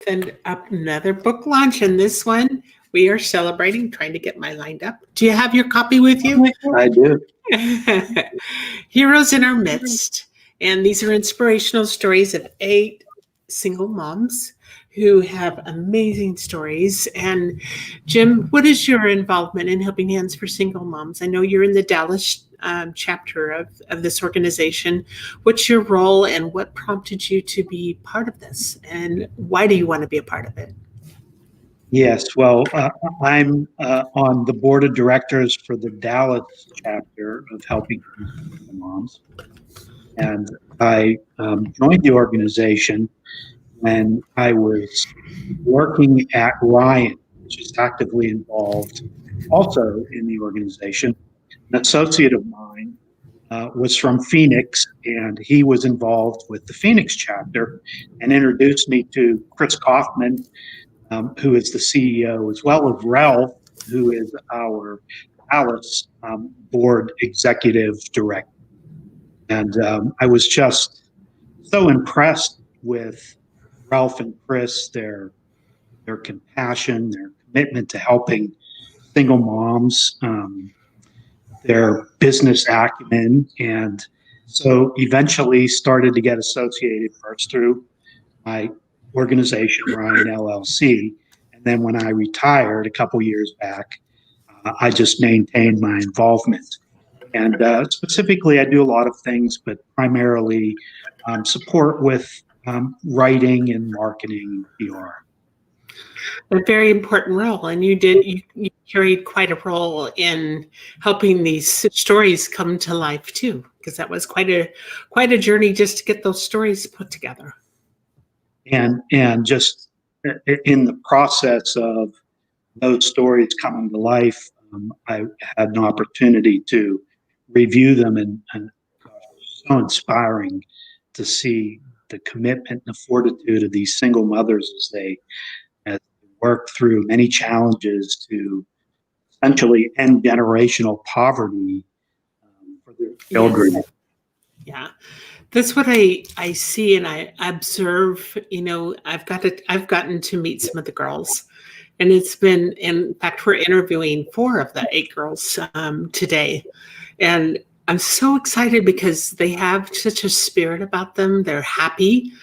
And up another book launch, and this one we are celebrating, trying to get my lined up. Do you have your copy with you? I do. Heroes in Our Midst. And these are inspirational stories of 8 single moms who have amazing stories. And Jim, what is your involvement in Helping Hands for Single Moms? I know you're in the Dallas chapter of this organization. What's your role and what prompted you to be part of this? And why do you want to be a part of it? Yes, well, I'm on the board of directors for the Dallas chapter of Helping Single Moms. And I joined the organization when I was working at Ryan, which is actively involved also in the organization. An associate of mine was from Phoenix, and he was involved with the Phoenix chapter and introduced me to Chris Kaufman, who is the CEO, as well as Ralph, who is our Alice board executive director. And I was just so impressed with Ralph and Chris, their compassion, their commitment to helping single moms, their business acumen, and so eventually started to get associated first through my organization, Ryan LLC. And then when I retired a couple years back, I just maintained my involvement. And specifically, I do a lot of things, but primarily support with writing and marketing PR. A very important role, and you carried quite a role in helping these stories come to life too, because that was quite a journey just to get those stories put together. And just in the process of those stories coming to life, I had an opportunity to review them, and so inspiring to see the commitment and the fortitude of these single mothers as they work through many challenges to essentially end generational poverty for their children. Yes. Yeah. That's what I see and I observe. I've gotten to meet some of the girls, and it's been, in fact, we're interviewing 4 of the 8 girls today, and I'm so excited because they have such a spirit about them. They're happy,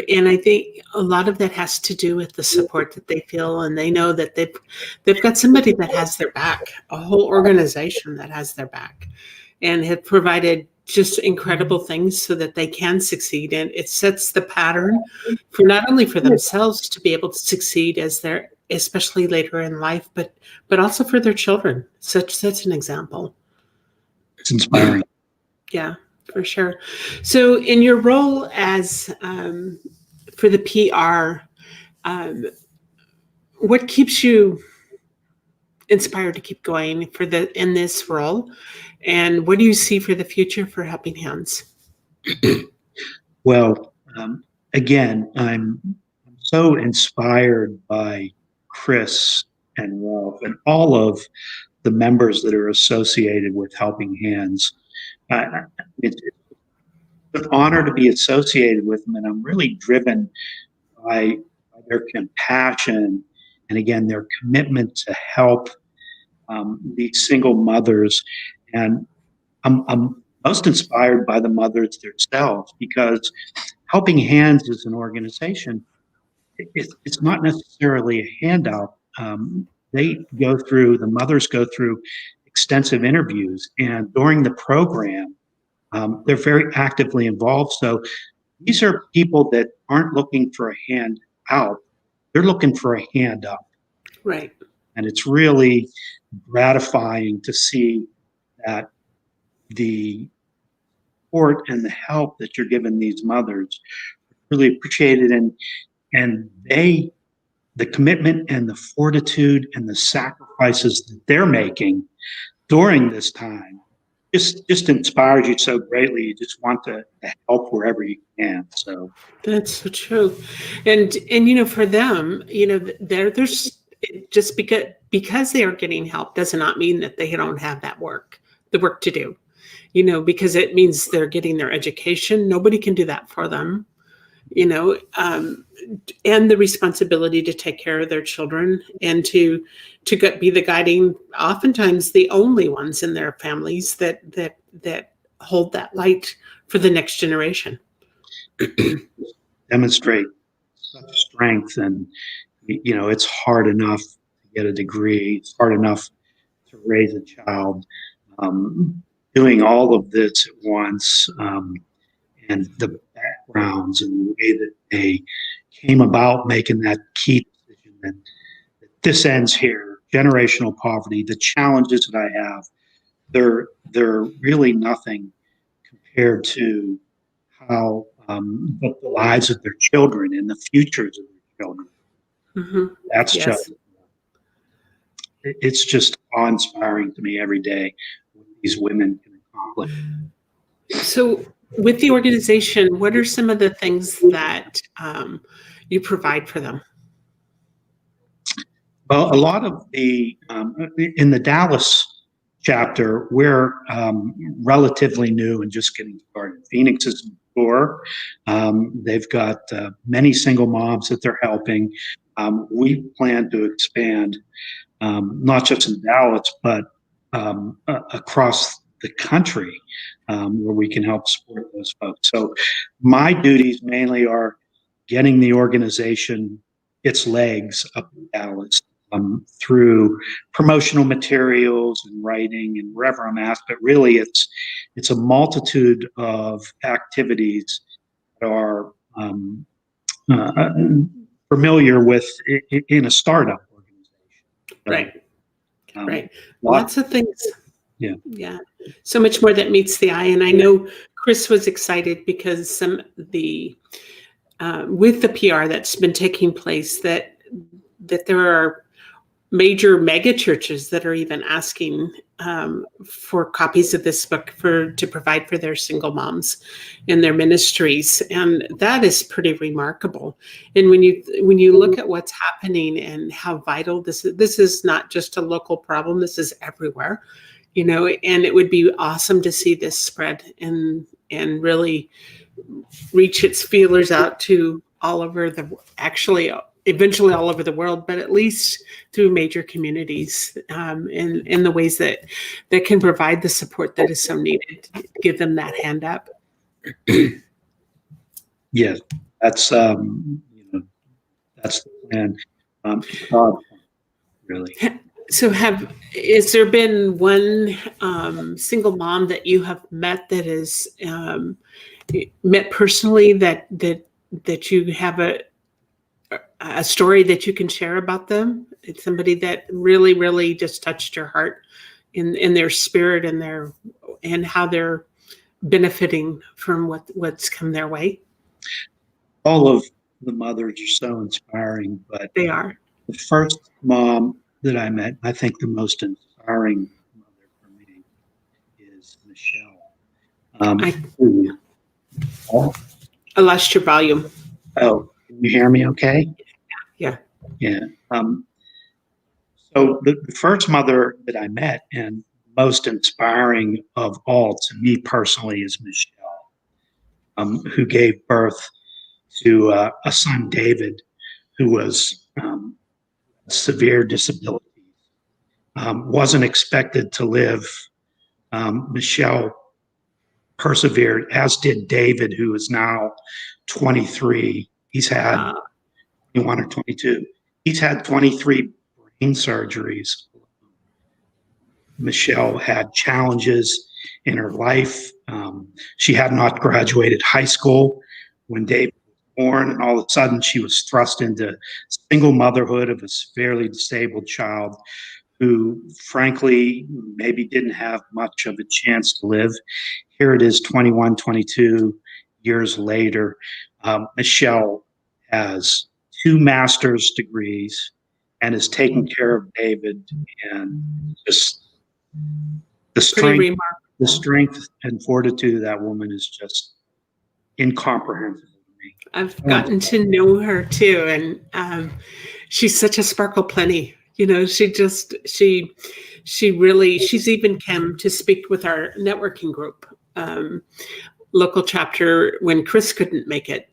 and I think a lot of that has to do with the support that they feel, and they know that they've got somebody that has their back, a whole organization that has their back, and have provided just incredible things so that they can succeed. And it sets the pattern for not only for themselves to be able to succeed especially later in life, but also for their children. Such an example. It's inspiring. Yeah, for sure. So in your role as for the PR, what keeps you inspired to keep going in this role, and what do you see for the future for Helping Hands? Well, again, I'm so inspired by Chris and Ralph and all of the members that are associated with Helping Hands. It's an honor to be associated with them, and I'm really driven by their compassion and, again, their commitment to help these single mothers. And I'm most inspired by the mothers themselves, because Helping Hands is an organization. It's not necessarily a handout. The mothers go through extensive interviews, and during the program, they're very actively involved. So these are people that aren't looking for a hand out, they're looking for a hand up. Right. And it's really gratifying to see that the support and the help that you're giving these mothers really appreciated, and the commitment and the fortitude and the sacrifices that they're making during this time just inspires you so greatly. You just want to help wherever you can. So that's so true. And for them, there's just because they are getting help does not mean that they don't have the work to do, because it means they're getting their education. Nobody can do that for them. and the responsibility to take care of their children and to be the guiding, oftentimes the only ones in their families that hold that light for the next generation. Demonstrate such strength, and it's hard enough to get a degree. It's hard enough to raise a child. Doing all of this at once, and the backgrounds and the way that they came about making that key decision that this ends here. Generational poverty, the challenges that I have, they're really nothing compared to how the lives of their children and the futures of their children. Mm-hmm. That's Yes. just, it's just awe-inspiring to me every day what these women can accomplish. So with the organization, what are some of the things that you provide for them? Well, a lot of in the Dallas chapter, we're relatively new and just getting started. Phoenix is mature. They've got many single moms that they're helping. We plan to expand, not just in Dallas, but across the country, where we can help support those folks. So my duties mainly are getting the organization its legs up in Dallas, through promotional materials and writing and wherever I'm asked. But really, it's a multitude of activities that are familiar with in a startup organization. So, Right. Right. Lots of things. Yeah. Yeah. So much more that meets the eye. And I know Chris was excited because with the PR that's been taking place, that there are major mega churches that are even asking for copies of this book to provide for their single moms in their ministries, and that is pretty remarkable. And when you look at what's happening and how vital this is not just a local problem. This is everywhere, and it would be awesome to see this spread and really reach its feelers out to all over eventually all over the world, but at least through major communities, in the ways that can provide the support that is so needed. Give them that hand up. Yes, that's that's the plan. Really. So has there been one single mom that you have met that is met personally that you have a story that you can share about them? It's somebody that really, really just touched your heart in their spirit and how they're benefiting from what's come their way. All of the mothers are so inspiring, but They are. The first mom that I met, I think the most inspiring mother for me is Michelle. I lost your volume. Oh, can you hear me okay? Yeah. Yeah. So the first mother that I met and most inspiring of all to me personally is Michelle, who gave birth to a son, David, who was severe disability, wasn't expected to live. Michelle persevered, as did David, who is now 23. He's had 21 or 22. He's had 23 brain surgeries. Michelle had challenges in her life. She had not graduated high school when David was born, and all of a sudden she was thrust into single motherhood of a severely disabled child who, frankly, maybe didn't have much of a chance to live. Here it is 21, 22 years later. Michelle has 2 master's degrees and is taking care of David, and just the strength and fortitude of that woman is just incomprehensible to me. I've gotten to know her too, and she's such a sparkle plenty. She's even come to speak with our networking group, local chapter, when Chris couldn't make it.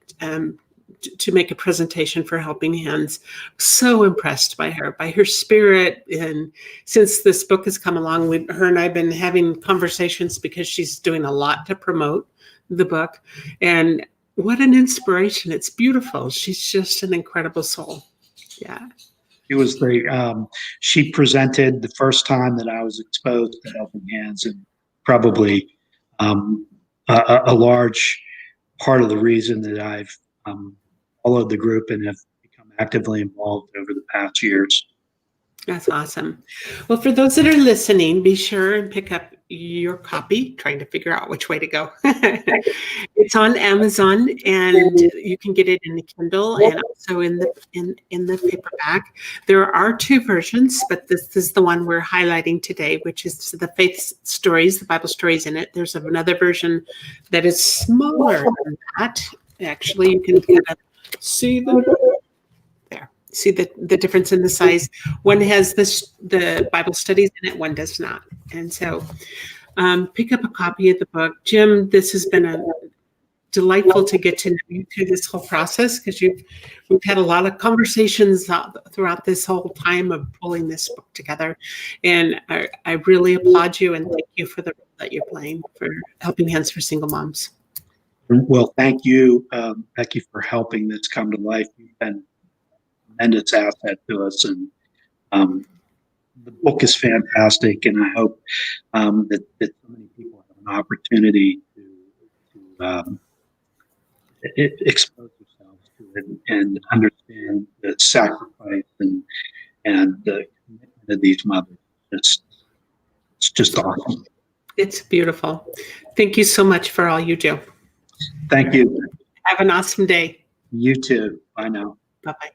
to make a presentation for Helping Hands. So impressed by her spirit. And since this book has come along, her and I have been having conversations because she's doing a lot to promote the book. And what an inspiration. It's beautiful. She's just an incredible soul. Yeah. It was she presented the first time that I was exposed to Helping Hands, and probably a large part of the reason that I've followed the group and have become actively involved over the past years. That's awesome. Well, for those that are listening, be sure and pick up your copy, trying to figure out which way to go. It's on Amazon, and you can get it in the Kindle and also in the paperback. There are 2 versions, but this is the one we're highlighting today, which is the faith stories, the Bible stories in it. There's another version that is smaller than that. Actually, you can kind of see the difference in the size. One has the Bible studies in it, one does not. And so pick up a copy of the book. Jim, this has been delightful to get to know you through this whole process, because we've had a lot of conversations throughout this whole time of pulling this book together. And I really applaud you and thank you for the role that you're playing for Helping Hands for Single Moms. Well, thank you, Becky, for helping this come to life. You've been tremendous asset to us, and the book is fantastic, and I hope that so many people have an opportunity to expose themselves to it and understand the sacrifice and the commitment of these mothers. It's just awesome. It's beautiful. Thank you so much for all you do. Thank you. Have an awesome day. You too. Bye now. Bye-bye.